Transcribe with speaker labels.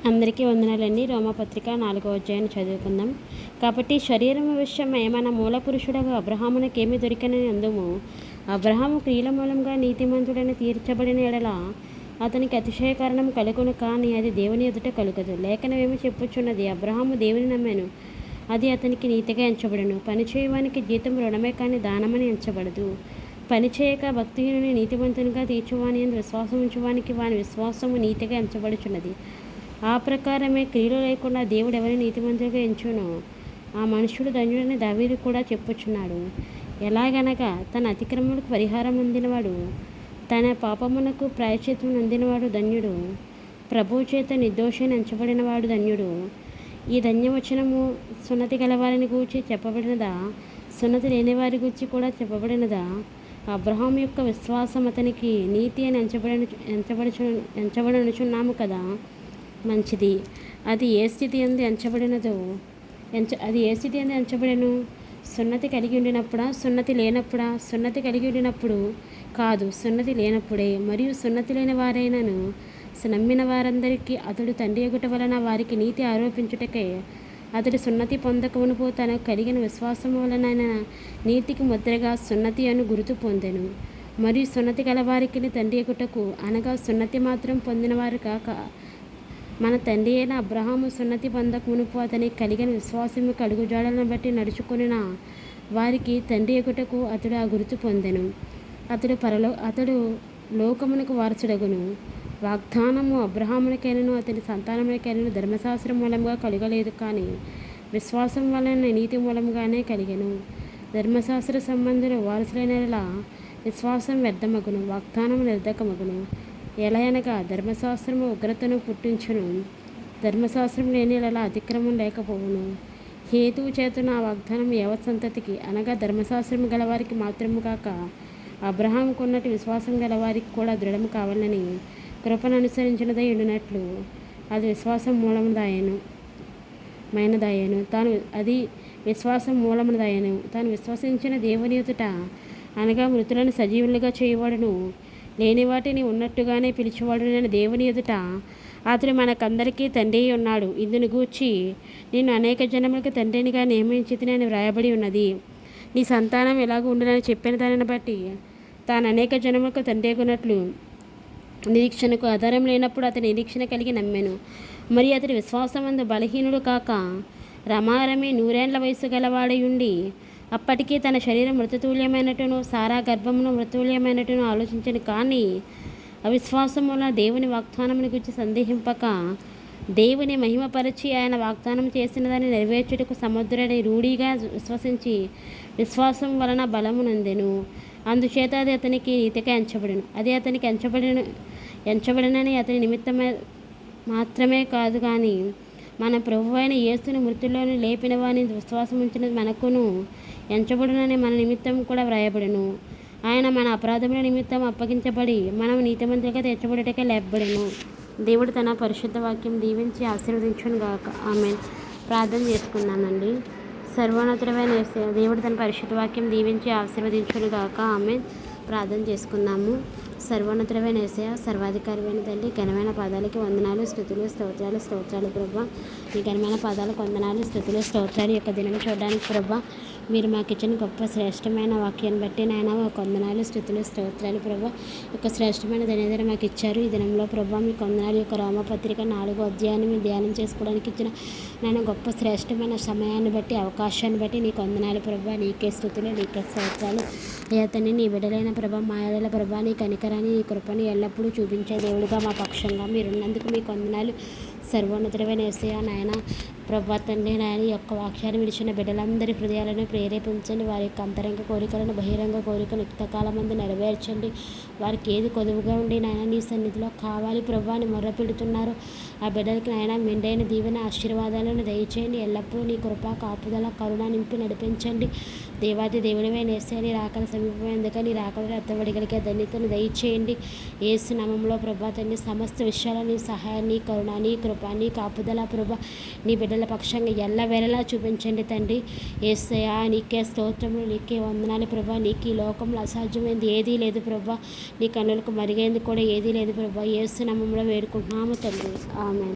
Speaker 1: అందరికీ వందనాలండి. రోమపత్రిక 4వ అధ్యాయాన్ని చదువుకుందాం. కాబట్టి శరీరము విషయమై మన మూల పురుషుడగు అబ్రహామునకేమి దొరికనని అందుము. అబ్రహాము క్రియల మూలంగా నీతిమంతుడని తీర్చబడిన ఎడల అతనికి అతిశయ కారణం కలుగును, కానీ అది దేవుని ఎదుట కలుగదు. లేఖనమేమో చెప్పుచున్నది, అబ్రహాము దేవుని నమ్మాను, అది అతనికి నీతిగా ఎంచబడును. పనిచేయవానికి జీతం రుణమే కానీ దానమని ఎంచబడదు. పనిచేయక భక్తిహీనుని నీతిమంతునిగా తీర్చువాని యందు విశ్వాసం ఉంచువానికి వాని విశ్వాసము నీతిగా ఎంచబడుచున్నది. ఆ ప్రకారమే క్రియలు లేకుండా దేవుడు ఎవరిని నీతిమంతులుగా ఎంచునో ఆ మనుషుడు ధన్యుడని దావీదు కూడా చెప్పుచున్నాడు. ఎలాగనగా తన అతిక్రమములకు పరిహారం అందినవాడు, తన పాపమునకు ప్రాయశ్చిత్తం అందినవాడు ధన్యుడు. ప్రభువు చేత నిర్దోషిని ఎంచబడినవాడు ధన్యుడు. ఈ ధన్యవచనము సున్నతి గలవారిని గూర్చి చెప్పబడినదా, సున్నతి లేని వారి గూర్చి కూడా చెప్పబడినదా? అబ్రహాం యొక్క విశ్వాసం అతనికి నీతి అని ఎంచబడనుచున్నాము కదా. మంచిది. అది ఏ స్థితి ఎందు ఎంచబడెను? సున్నతి కలిగి ఉండినప్పుడా, సున్నతి లేనప్పుడా? సున్నతి కలిగి ఉండినప్పుడు కాదు, సున్నతి లేనప్పుడే. మరియు సున్నతి లేని వారైనను నమ్మిన వారందరికీ అతడు తండ్రి ఎగుట వలన వారికి నీతి ఆరోపించుటకే అతడు సున్నతి పొందకమునుపు తనకు కలిగిన విశ్వాసము వలన నీతికి ముద్రగా సున్నతి అను గుర్తు పొందెను. మరియు సున్నతి గలవారికి తండ్రి ఎగుటకు అనగా సున్నతి మాత్రం పొందినవారు కాక మన తండ్రి అయిన అబ్రహాము సున్నతి పొందక మునుపు అతనికి కలిగిన విశ్వాసము కడుగుజాడలను బట్టి నడుచుకొనిన వారికి తండ్రి ఎగుటకు అతడు ఆ గుర్తు పొందెను. అతడు లోకమునకు వారసుడగును. వాగ్దానము అబ్రహామునికైనను అతని సంతానమునికైనను ధర్మశాస్త్రం మూలంగా కలగలేదు, కానీ విశ్వాసం వలన నీతి మూలంగానే కలిగెను. ధర్మశాస్త్ర సంబంధులు వారసులైనలా విశ్వాసం వ్యర్థమగును, వాగ్దానము నిర్ధకమగును. ఎలా అనగా ధర్మశాస్త్రము ఉగ్రతను పుట్టించును, ధర్మశాస్త్రం లేనిలా అతిక్రమం లేకపోవును. హేతువు చేతున ఆ వాగ్దానం సంతతికి అనగా ధర్మశాస్త్రము గలవారికి మాత్రము కాక అబ్రహాముకున్నట్టు విశ్వాసం గలవారికి కూడా దృఢము కావాలని కృపను అనుసరించినదై ఉండినట్లు అది విశ్వాసం మూలముదాయను. తాను విశ్వసించిన దేవుని ఎదుట అనగా మృతులను సజీవులుగా చేయవాడును, లేని వాటిని ఉన్నట్టుగానే పిలిచేవాడు నేను దేవుని ఎదుట అతడు మనకందరికీ తండ్రి ఉన్నాడు. ఇందును గూర్చి నేను అనేక జనములకు తండ్రినిగా నియమించితిని అని వ్రాయబడి ఉన్నది. నీ సంతానం ఎలాగ ఉండునని చెప్పిన దానిని బట్టి తాను అనేక జనములకు తండ్రి అగునట్లు నిరీక్షణకు ఆధారం లేనప్పుడు అతని నిరీక్షణ కలిగి నమ్మెను. మరియు అతడి విశ్వాసమందు బలహీనుడు కాక రమారమి 100 ఏండ్ల వయసు గలవాడై ఉండి అప్పటికీ తన శరీరం మృతతుల్యమైనట్టును సారా గర్భమును మృతతుల్యమైనట్టును ఆలోచించను. కానీ అవిశ్వాసం వలన దేవుని వాగ్దానముని గురించి సందేహింపక దేవుని మహిమపరిచి ఆయన వాగ్దానం చేసిన దాన్ని నెరవేర్చుటకు సముద్రుడై రూఢిగా విశ్వసించి విశ్వాసం వలన బలము నొందెను. అందుచేత అది అతనికి నీతిగా ఎంచబడెను. అది అతనికి ఎంచబడినని అతని నిమిత్తమే మాత్రమే కాదు, కానీ మన ప్రభువు అయిన యేసుని మృతుల్లోని లేపిన వాని విశ్వాసం ఉంచినది మనకును ఎంచబడునని మన నిమిత్తం కూడా వ్రాయబడెను. ఆయన మన అపరాధముల నిమిత్తం అప్పగించబడి మనం నీతిమంతులుగా తీర్చబడుటకే లేపబడెను. దేవుడు తన పరిశుద్ధ వాక్యం దీవించి ఆశీర్వదించును గాక. ఆమేన్. ప్రార్థన చేసుకుందామండి. సర్వోన్నతుడైన దేవుడు తన పరిశుద్ధ వాక్యం దీవించి ఆశీర్వదించును గాక. ఆమేన్. ప్రార్థన చేసుకుందాము. సర్వోన్నతుడైన యేసయ్య, సర్వాధికారమైన తండ్రి, ఘనమైన పాదాలకి వందనాలు, స్తుతులు, స్తోత్రాలు ప్రభా. ఈ ఘనమైన పాదాలకు వందనాలు, స్తుతులు, స్తోత్రాలు. యొక్క దినం చూడడానికి ప్రభా మీరు మాకు ఇచ్చిన గొప్ప శ్రేష్టమైన వాక్యాన్ని బట్టి నాయన ఒక వందనాలు, స్తుతులు, స్తోత్రాలు ప్రభా. యొక్క శ్రేష్టమైన ధన్యతను మాకు ఇచ్చారు. ఈ దినంలో ప్రభా మీకు వందనాలు. యొక్క రోమపత్రిక 4వ అధ్యాయాన్ని మీరు ధ్యానం చేసుకోవడానికి ఇచ్చిన నాయన గొప్ప శ్రేష్టమైన సమయాన్ని బట్టి అవకాశాన్ని బట్టి నీకు వందనాలు ప్రభా. నీకే స్తుతులు, నీకే స్తోత్రాలు. తండ్రి నీ బిడ్డలైన ప్రభా మాయల ప్రభా నీ కనికరాన్ని నీ కృపని ఎల్లప్పుడూ చూపించే దేవుడుగా మా పక్షంగా మీరున్నందుకు మీకు వందనాలు. సర్వోన్నతుడైన యేసయ్య నాయన ప్రభా తండ్రి నాయన యొక్క వాక్యాన్ని విడిచిన బిడ్డలందరి హృదయాలను ప్రేరేపించండి. వారి యొక్క అంతరంగ కోరికలను బహిరంగ కోరికలు యుక్తకాలమందు నెరవేర్చండి. వారికి ఏది కొదువుగా ఉండి నాయన నీ సన్నిధిలో కావాలి ప్రభా అని మొర్ర పెడుతున్నారు. ఆ బిడ్డలకి నాయన మెండైన దీవెన ఆశీర్వాదాలను దయచేయండి. ఎల్లప్పుడూ నీ కృప కాపుదల కరుణ నింపి నడిపించండి. దేవాది దేవునివైన యేసయ్య నీ రాకడ సమీపమైనందుక నీ రాకడ ఎత్తబడగలిగే ధన్యతను దయచేయండి. యేసు నామములో ప్రభా తండ్రి సమస్త విషయాల నీ సహాయాన్ని కరుణ నీ కృప నీ కాపుదల ప్రభా నీ బిడ్డల పక్షంగా ఎల్లవేళలా చూపించండి తండ్రి. యేసయ్య నీకే స్తోత్రములు, నీకే వందనాలు ప్రభా. నీకు ఈ లోకంలో అసాధ్యమైంది ఏదీ లేదు ప్రభా. నీ కన్నులకు మరిగైంది కూడా ఏదీ లేదు ప్రభా. యేసు నామములో వేడుకుంటున్నాము తండ్రి. ఆమేన్.